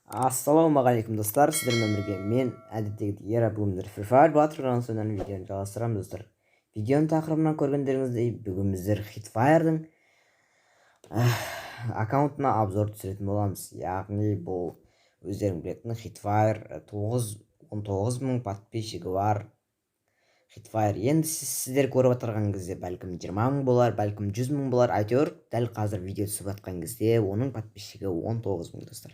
Ассалаумағалейкум достар, сіздермен бірге мен әдеттегідей ер бүгіндер Free Fire Battlegrounds содан видеоны жалғастырамыз достар. Видеоның тақырыбынан көргендеріңіздей бүгін біздер Hitfire'дың аккаунтына обзор түсіретін боламыз. Яғни бұл өздерің білетін Hitfire 19 мың подписчигі бар Hitfire. Енді сіздер көріп отырған кезде бәлкім 20 мың болар, бәлкім 100 мың болар. Әйтеуір дәл қазір видео түсіп жатқан кезде оның подписчигі 19 мың достар.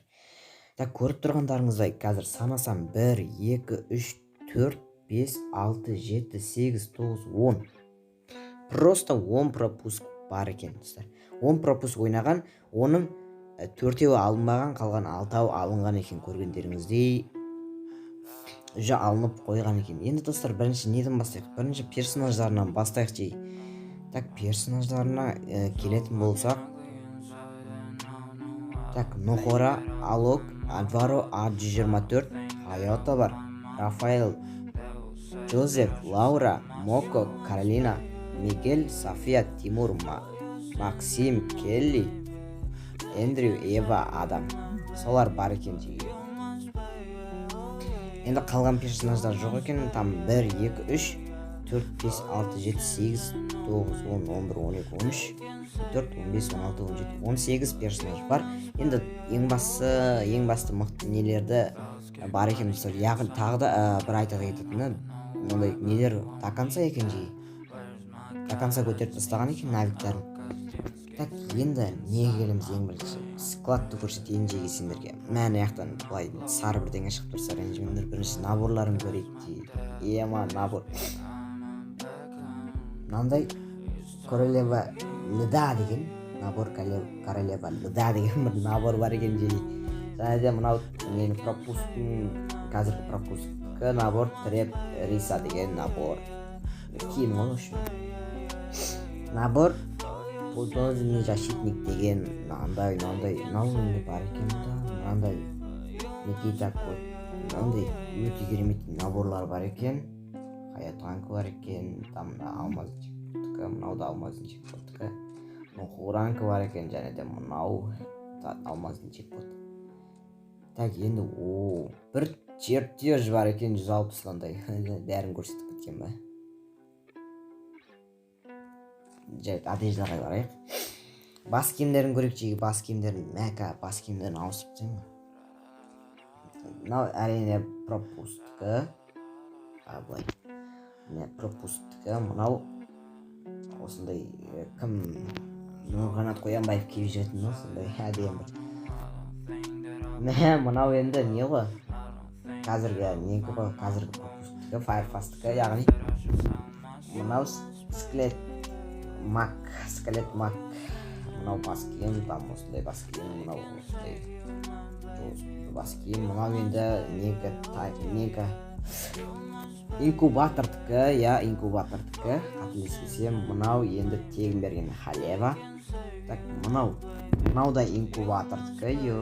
Көріп тұрғандарыңыздай қазір санасам 1, 2, 3, 4, 5, 6, 7, 8, 9, 10. Просто 10 пропуск бар екен достар. 10 пропуск ойнаған, оның 4-еуі алынбаған, қалған 6-ау алынған екен көргендеріңіздей. Уже алынып қойған екен. Енді достар бірінші неден бастайық? Бірінші персонаждарынан бастайық жей. Персонаждарына келетін болсақ. Нохора, Алок, Альваро, А124, Хайота бар, Рафаэл, Джозеф, Лаура, Моко, Каролина, Мигель, София, Тимур, Максим, Келли, Эндрю, Ева, Адам. Солар бар екен жеге. Енді қалған персонаждар жоқ екен. Там 1, 2, 3, 4, 5, 6, 7, 8, 9, 10, 11, 12, 13, 14, 15, 16, 17, 18 персонаж бар. Енді ең басты мықты нелерді бар екен. Яғни тағы да бір айта кететіні, ондай нелер тақанса екен жей. Тақанса көтеріп тастаған екен навиктарын. Енді неге келеміз ең бірінші? Складты көрсетейін жеге сендерге. Мәні аяқтан былай сары бірдеңе шығып тұрса ренжімеңдер. Бірінші наборларын көрейік дейді. Набор. Мынандай королева лыда деген набор, королева лыда деген бір набор бар екен жеге. Және де мынау менің пропусктың қазіргі пропускі набор треп риса деген набор. Кейін ол үшін набор полтонный защитник деген мынандай науынды бар екен да. Мынандай неке такой мынандай өте керемет наборлар бар екен. Хаятанка бар екен, там алмаз жекпоттікі, мынау да алмаздың жекпоттікі. Нохуранка бар екен, және де мынау алмаздың жекпот. Енді бір чертеж бар екен 160-ландай. Бәрін көрсетіп кеткен ба? Жарайды, одеждаға барайық. Бас киімдерін көрейік жеге. Бас киімдерін бас киімдерін ауысып деймін. Мынау әрине пропусктікі. Былай пропусктікі. Мынау осындай кім Нұрғанат Қоянбаев киіп жүретін осындай әдемі. Мынау енді не ғой? Қазіргі пропусктікі, Firefastікі, яғни мынау скелет мак. Мынау бас киім, там осындай бас киім, мынау осындай бас киім. Мынау енді инкубатордікі, инкубатордікі. Қателеспесем, мынау енді тегін берген халева. Мынау да инкубатордікі,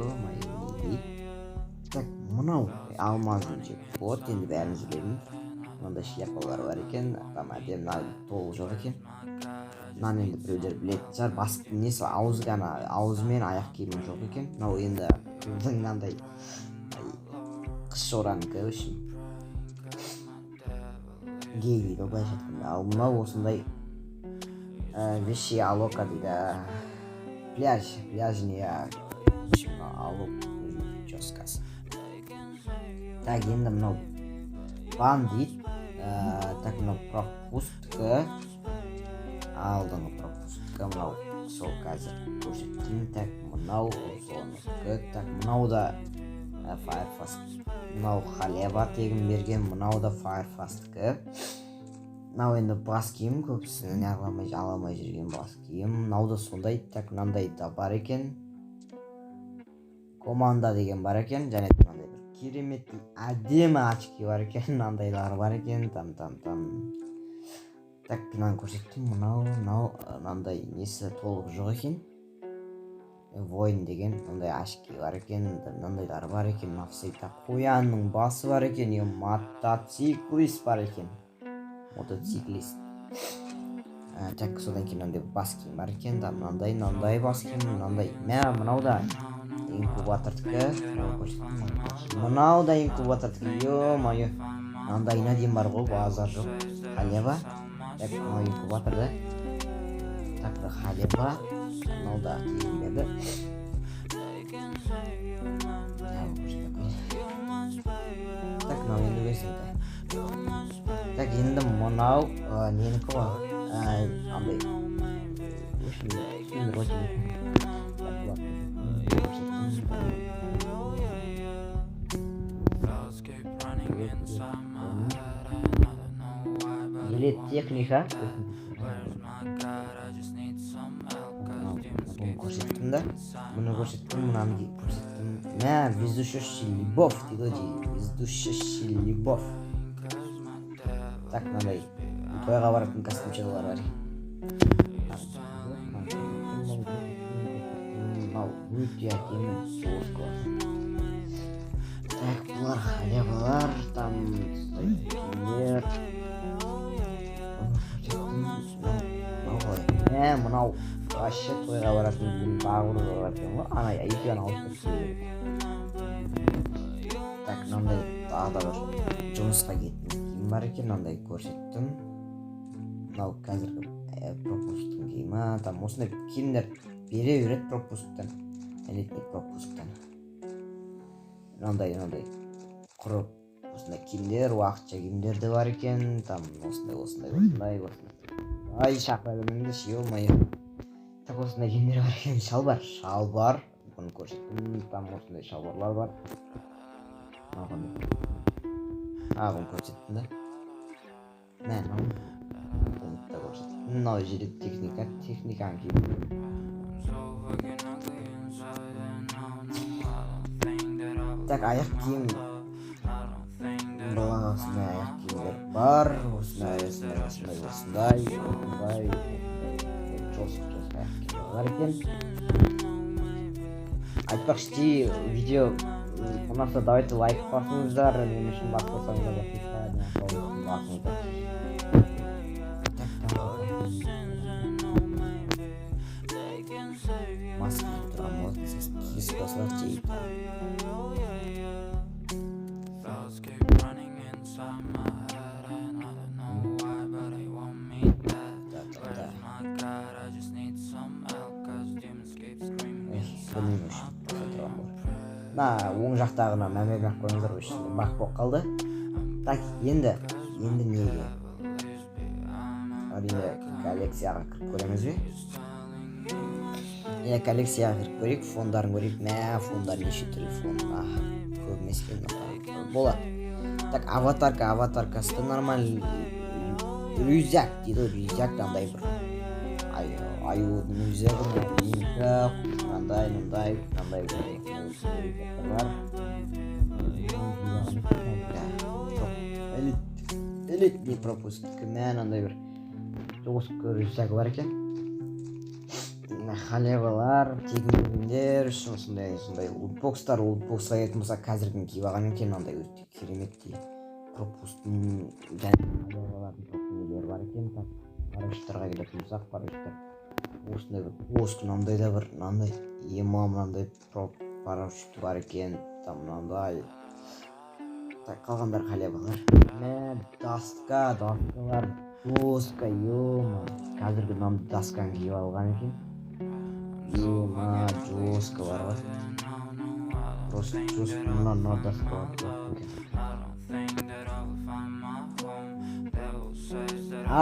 мынау алмаздың жекпот, енді бәріміз білемін. Мынандай шляпалар бар екен, там әдем толы жоқ екен. Мынаны енді біреулер білетін шығар. Бас несі ауызы мен аяқ киімі жоқ екен. Мынау енді мынандай қыс жоранікі үшін гей дейді былай жатқанда. Ал мынау осындай вещи алока дейді. Пляжіне алок чоскасы. Енді мынау бандит. Мынау пропусктікі. Алдыңғы пропусктікі. Мынау сол қазір көрсеттім. Мынау соныкі. Мынау да Firefast. Мынау халева тегін берген. Мынау да Firefastікі. Мынау енді бас киім, көбісінің аламай жүрген бас киім. Мынау да сондай. Мынандай да бар екен. Команда деген бар екен. Және мынандай бір керемет әдемі очки бар екен. Мынандайлар бар екен. Мынаны көрсеттім. Мынандай несі толық жоқ екен. Воин деген мынандай очки бар екен. Мынандайлар бар екен. Қоянның басы бар екен. Мотоциклист бар екен. Мотоциклист. Содан кейін мынандай бас киім бар екен. Мынандай бас киім. Мынау да инкубатордікі мынау да инкубатордікі ё-моё мынандайына дейін бар ғой базар жоқ халева так мынау инкубаторда так халева мынау да тиімдеді так мынау енді өзіңді так енді мынау ненікі ғой андай Электротехника bunu көрсеттім да бұны көрсеттім мынаны көрсеттім мә вездушащий любовь дейді ғой вездушащий любовь так мынандай тойға баратын костюмчалар бар мынау өте әдемі так бұлар халявалар там киімдер мынау вообще тойға баратын бағыр бар екен ғой ана екеуін алып тұрып так мынандай тағы да бір жұмысқа кететін киім бар екен мынандай көрсеттім мынау қазіргі пропусктың киімі там осындай киімдер бере береді пропусктан элитный пропусктан мынандай құрып осындай киімдер уақытша киімдер де бар екен там осындай ай шақыра бермеңдерші ё-моё так осындай киімдер бар екен шалбар бұны көрсеттім там осындай шалбарлар бар бұны көрсеттім да бұны да көрсеттім мынау жерде техниканың киімі так аяқ киім осындай аяқ киімдер бар осындай жорстық аяқ киімдер бар екен айтпақшы видео ұнаса давайте лайк басыңыздар мен үшін баспасаңыздар басыңыздар маска киіп тұрған болатын сіз киісіп басылар жейді оң жақтағына мәмек қойыңыздар үшін бақ болып қалды так енді неге әрине коллекцияға кіріп көреміз бе коллекцияға кіріп көрейік фондарын көрейік фондар неше түрлі фон көп емес екен болады так аватаркасы нормальный рюкзак дейді ғой рюкзак андай бір аюдың рюкзагы мынандай элитный пропусктікі мынандай бір жорстық рюкзагы бар екен халявалар тегін киімдер үшін сондай лутбоксқа келетін болсақ қазіргіні киіп алған екен мынандай өте керемет пропусктың халявалардың нелері бар екен парашюттарға келетін болсақ парашюттар осындай бір мынандай да бір мынандай парашют бар екен там мынандай қалғандар халявалар даскалар доска қазіргі мынандай дасканы киіп алған екен жестко бар ғой просто мынау даска бар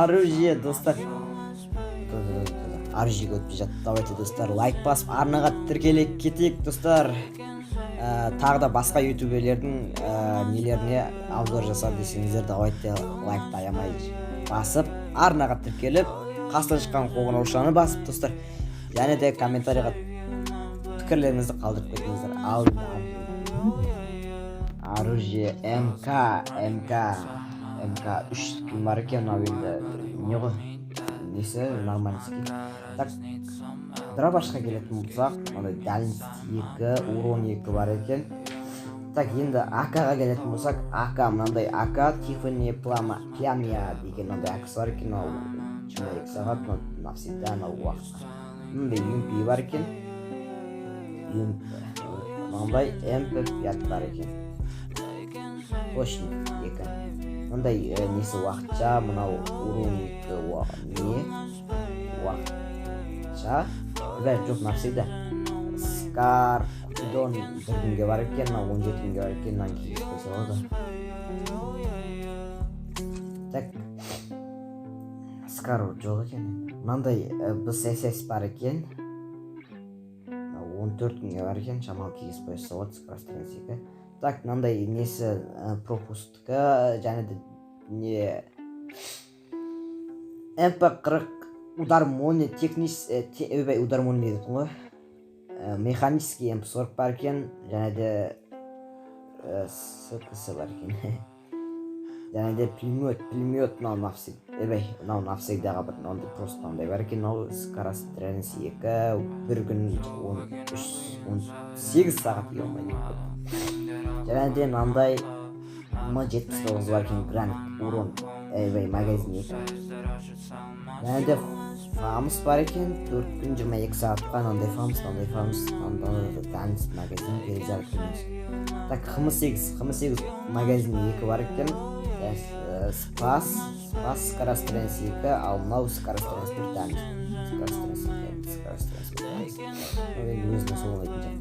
оружие достар оружиеге өтпей жатты давайте достар лайк басып арнаға тіркеле кетейік достар тағы да басқа ютуберлердің нелеріне обзор жасап десеңіздер давайте лайкты аямай басып арнаға тіркеліп қасынан шыққан қоңыраушаны басып достар және де комментарийға пікірлеріңізді қалдырып кетіңіздер оружие МК3 бар екен мынау енді не ғой несі нормальный скин так дробашқа келетін болсақ мынандай дальность 2 урон 2 бар екен так енді АК-ға келетін болсақ АК мынандай АК Тиффани Пламя деген мынандай АК-сы бар екен ол 22 сағат навсегда уақытқа мындай UMP бар екен мынандай MP5 бар екен. Точно 2. Мындай несі уақытша, мынау уровнькі не уақытша. Жоқ напсида. Скар Купидон 1 күнге бар екен, 17 күнге бар екен, мынан кейін қойса болады. Так. Скар жоқ екен. Мынандай BSS бар екен. 14 күнге бар екен, шамал кигіз қойса болады, Скар Strength 2. Так, мынандай несі пропустка, және де не MP40 удар молния технический удар молния деп ғой. Механический MP40 бар екен, және де СКС бар екен. Және де пулемет мынау нафсиг. Мынау нафсигдаға бір мынандай просто мынандай бар екен. Мынау Скар Strength 2 1 күн 18 сағат егілмайды. Және де мынандай M79 бар екен, гранит урон магазин 2. Және де фамус бар екен, 4 күн 22 сағатқа мынандай фамус, мынандай танис магазин перезаряд күніз. Так, Х8 магазин 2 бар екен. Спас Скар Strength 2, ал мынау Скар Strength 1 танис. Скар Strength 1. Өзіне солғайтын жақ.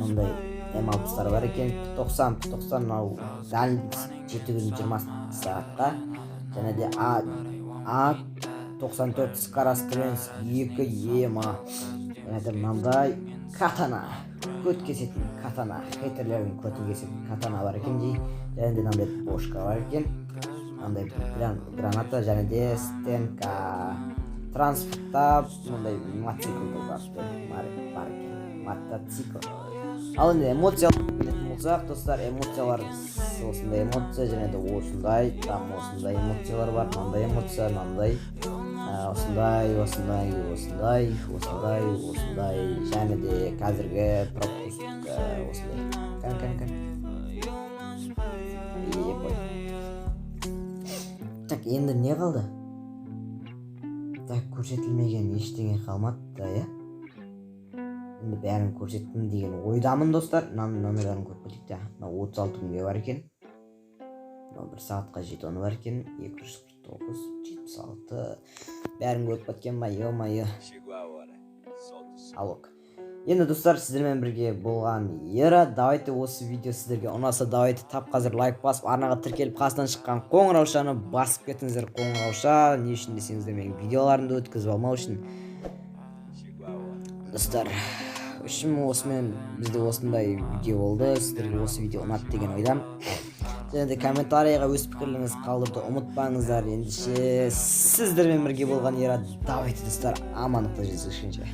Мындай М60 бар екен, 90 мынау дальность 7 күн 20 сағатқа. Және де А94 Скар Strength 2 ема. Және де мынандай катана, көт кесетін катана, хейтерлердің көтін кесетін катана бар екен дей. Және де мынандай бошка бар екен, мынандай граната, және де стенка. Транспортта мындай мотоцикл бар екен, мотоцикл. Ал енді эмоциялар білетін болсақ, достар, эмоциялар осындай эмоция, және де осындай, там осындай эмоциялар бар, мынандай эмоция, мынандай, осындай, және де қазіргі пропустка осындай. Так, енді не қалды? Так, көрсетілмеген ештеңе қалмады да, я? Енді бәрін көрсеттім деген ойдамын, достар. Мынаны бәрін көріп кетейік та. 36 күнге бар екен. 1 сағатқа жетоны бар екен. 249, 76. Бәрін көріп кеткен ба, ё-майо. Алок. Енді, достар, сіздермен бірге болған Ера. Давайте осы видео сіздерге ұнаса, давайте тап қазір лайк басып, арнаға тіркеліп, қасынан шыққан қоңыраушаны басып кетіңіздер. Қоңырауша не үшін десеңіздер, менің видеоларымды өткізіп алмау үшін. Достар, осымен бізде осындай видео болды. Сіздерге осы видео ұнады деген ойдам. Және де комментарийға өз пікірлеріңізді қалдыруды ұмытпаңыздар. Ендеше сіздермен бірге болған Ера. Давайте, достар, амандықта жүздескенше.